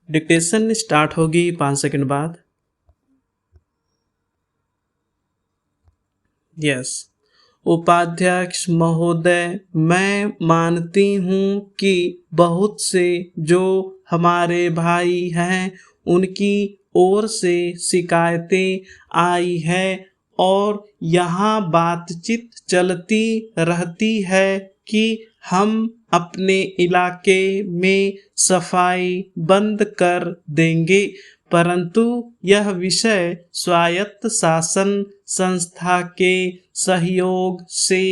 Dictation start होगी 5 second बाद। Yes. उपाध्यक्ष महोदय, मैं मानती हूँ कि बहुत से जो हमारे भाई हैं उनकी ओर से शिकायतें आई है और यहाँ बातचीत चलती रहती है कि हम अपने इलाके में सफाई बंद कर देंगे, परंतु यह विषय स्वायत्त शासन संस्था के सहयोग से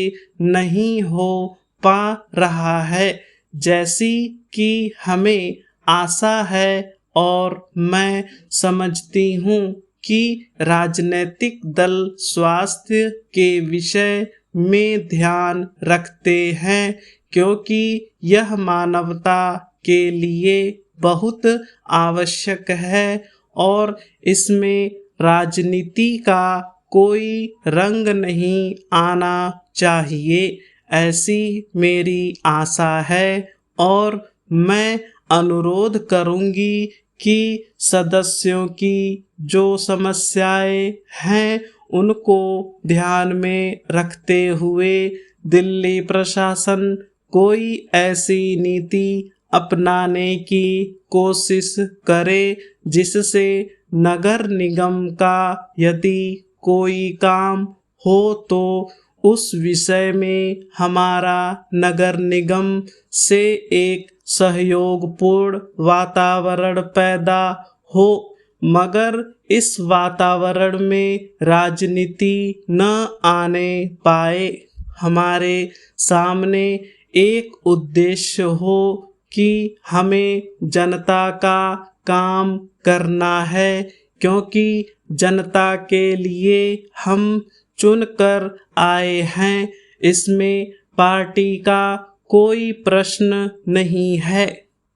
नहीं हो पा रहा है जैसी कि हमें आशा है और मैं समझती हूँ कि राजनीतिक दल स्वास्थ्य के विषय में ध्यान रखते हैं क्योंकि यह मानवता के लिए बहुत आवश्यक है और इसमें राजनीति का कोई रंग नहीं आना चाहिए, ऐसी मेरी आशा है और मैं अनुरोध करूंगी कि सदस्यों की जो समस्याएं हैं उनको ध्यान में रखते हुए दिल्ली प्रशासन कोई ऐसी नीति अपनाने की कोशिश करे जिससे नगर निगम का यदि कोई काम हो तो उस विषय में हमारा नगर निगम से एक सहयोगपूर्ण वातावरण पैदा हो, मगर इस वातावरण में राजनीति न आने पाए। हमारे सामने एक उद्देश्य हो कि हमें जनता का काम करना है क्योंकि जनता के लिए हम चुनकर आए हैं, इसमें पार्टी का कोई प्रश्न नहीं है।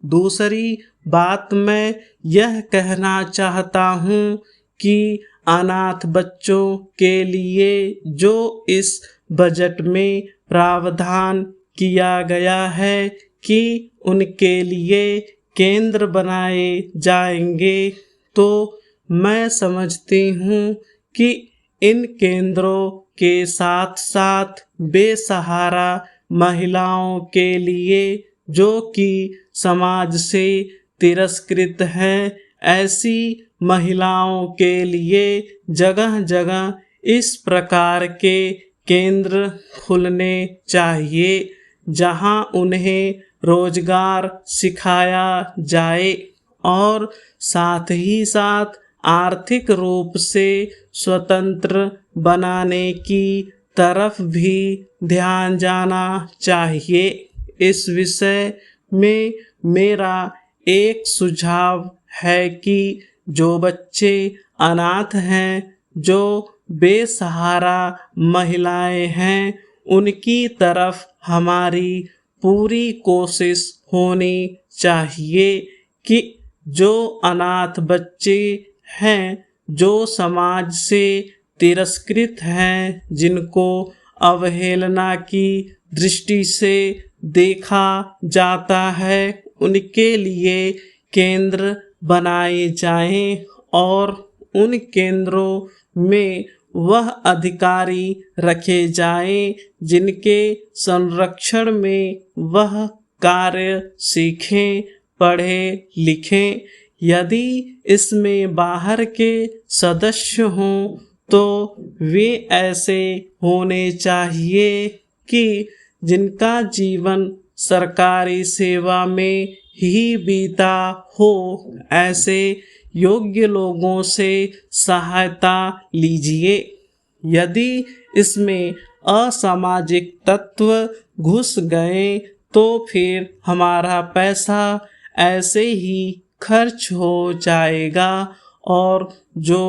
दूसरी बात मैं यह कहना चाहता हूँ कि अनाथ बच्चों के लिए जो इस बजट में प्रावधान किया गया है कि उनके लिए केंद्र बनाए जाएंगे, तो मैं समझती हूँ कि इन केंद्रों के साथ साथ बेसहारा महिलाओं के लिए जो कि समाज से तिरस्कृत हैं, ऐसी महिलाओं के लिए जगह जगह इस प्रकार के केंद्र खुलने चाहिए जहां उन्हें रोजगार सिखाया जाए और साथ ही साथ आर्थिक रूप से स्वतंत्र बनाने की तरफ भी ध्यान जाना चाहिए। इस विषय में मेरा एक सुझाव है कि जो बच्चे अनाथ हैं, जो बेसहारा महिलाएं हैं, उनकी तरफ हमारी पूरी कोशिश होनी चाहिए कि जो अनाथ बच्चे हैं, जो समाज से तिरस्कृत हैं, जिनको अवहेलना की दृष्टि से देखा जाता है, उनके लिए केंद्र बनाए जाएं और उन केंद्रों में वह अधिकारी रखे जाएं जिनके संरक्षण में वह कार्य सीखें, पढ़ें, लिखें। यदि इसमें बाहर के सदस्य हों तो वे ऐसे होने चाहिए कि जिनका जीवन सरकारी सेवा में ही बीता हो, ऐसे योग्य लोगों से सहायता लीजिए। यदि इसमें असामाजिक तत्व घुस गए तो फिर हमारा पैसा ऐसे ही खर्च हो जाएगा और जो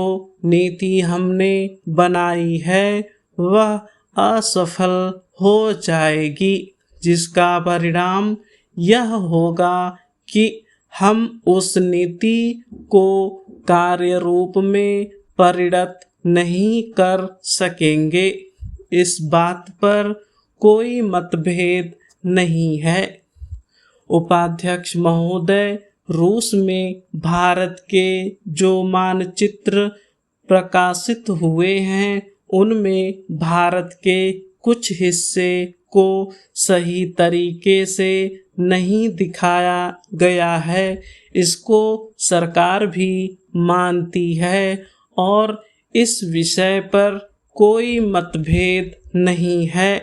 नीति हमने बनाई है वह असफल हो जाएगी, जिसका परिणाम यह होगा कि हम उस नीति को कार्य रूप में परिणत नहीं कर सकेंगे। इस बात पर कोई मतभेद नहीं है। उपाध्यक्ष महोदय, रूस में भारत के जो मानचित्र प्रकाशित हुए हैं उनमें भारत के कुछ हिस्से को सही तरीके से नहीं दिखाया गया है। इसको सरकार भी मानती है और इस विषय पर कोई मतभेद नहीं है।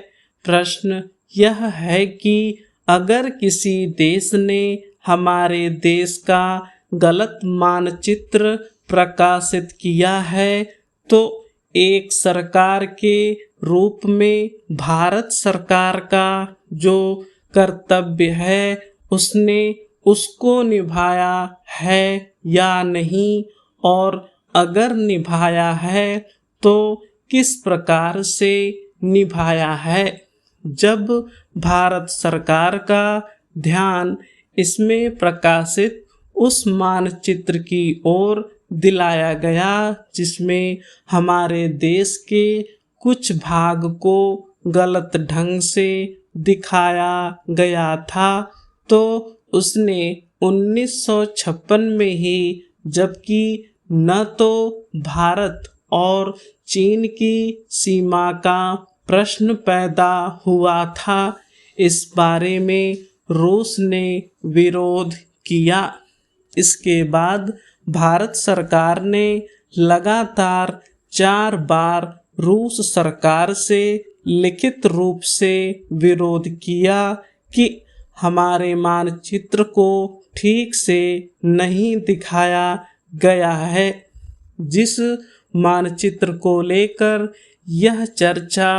प्रश्न यह है कि अगर किसी देश ने हमारे देश का गलत मानचित्र प्रकाशित किया है तो एक सरकार के रूप में भारत सरकार का जो कर्तव्य है उसने उसको निभाया है या नहीं, और अगर निभाया है तो किस प्रकार से निभाया है। जब भारत सरकार का ध्यान इसमें प्रकाशित उस मानचित्र की ओर दिलाया गया जिसमें हमारे देश के कुछ भाग को गलत ढंग से दिखाया गया था, तो उसने 1956 में ही, जबकि न तो भारत और चीन की सीमा का प्रश्न पैदा हुआ था, इस बारे में रूस ने विरोध किया। इसके बाद भारत सरकार ने लगातार 4 बार रूस सरकार से लिखित रूप से विरोध किया कि हमारे मानचित्र को ठीक से नहीं दिखाया गया है। जिस मानचित्र को लेकर यह चर्चा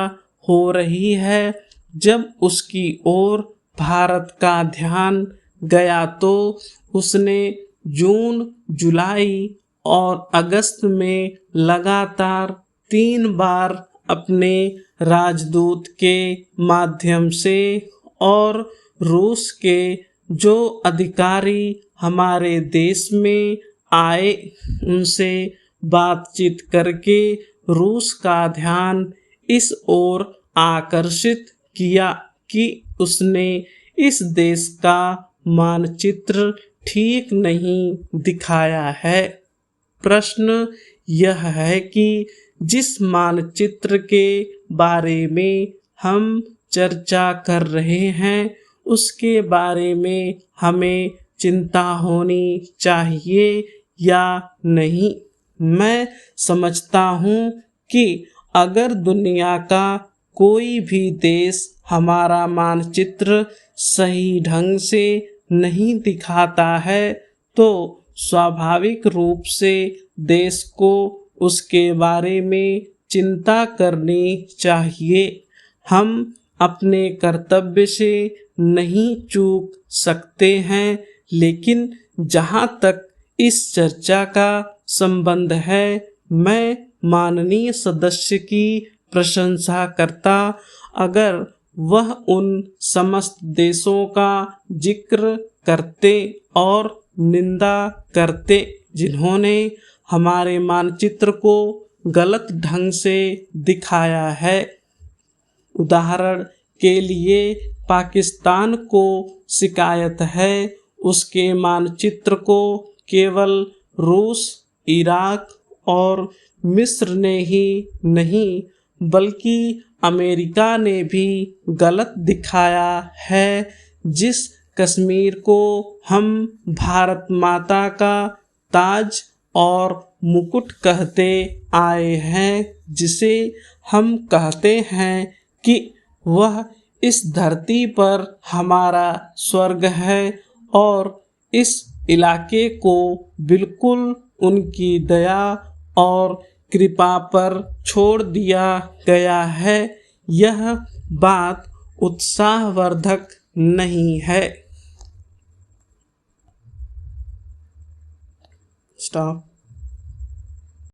हो रही है, जब उसकी ओर भारत का ध्यान गया तो उसने जून, जुलाई और अगस्त में लगातार 3 बार अपने राजदूत के माध्यम से और रूस के जो अधिकारी हमारे देश में आए उनसे बातचीत करके रूस का ध्यान इस ओर आकर्षित किया कि उसने इस देश का मानचित्र ठीक नहीं दिखाया है। प्रश्न यह है कि जिस मानचित्र के बारे में हम चर्चा कर रहे हैं उसके बारे में हमें चिंता होनी चाहिए या नहीं। मैं समझता हूँ कि अगर दुनिया का कोई भी देश हमारा मानचित्र सही ढंग से नहीं दिखाता है तो स्वाभाविक रूप से देश को उसके बारे में चिंता करनी चाहिए। हम अपने कर्तव्य से नहीं चूक सकते हैं, लेकिन जहाँ तक इस चर्चा का संबंध है, मैं माननीय सदस्य की प्रशंसा करता अगर वह उन समस्त देशों का जिक्र करते और निंदा करते जिन्होंने हमारे मानचित्र को गलत ढंग से दिखाया है। उदाहरण के लिए पाकिस्तान को शिकायत है उसके मानचित्र को केवल रूस, इराक और मिस्र ने ही नहीं बल्कि अमेरिका ने भी गलत दिखाया है। जिस कश्मीर को हम भारत माता का ताज और मुकुट कहते आए हैं, जिसे हम कहते हैं कि वह इस धरती पर हमारा स्वर्ग है और इस इलाके को बिल्कुल उनकी दया और कृपा पर छोड़ दिया गया है, यह बात उत्साहवर्धक नहीं है। स्टॉप।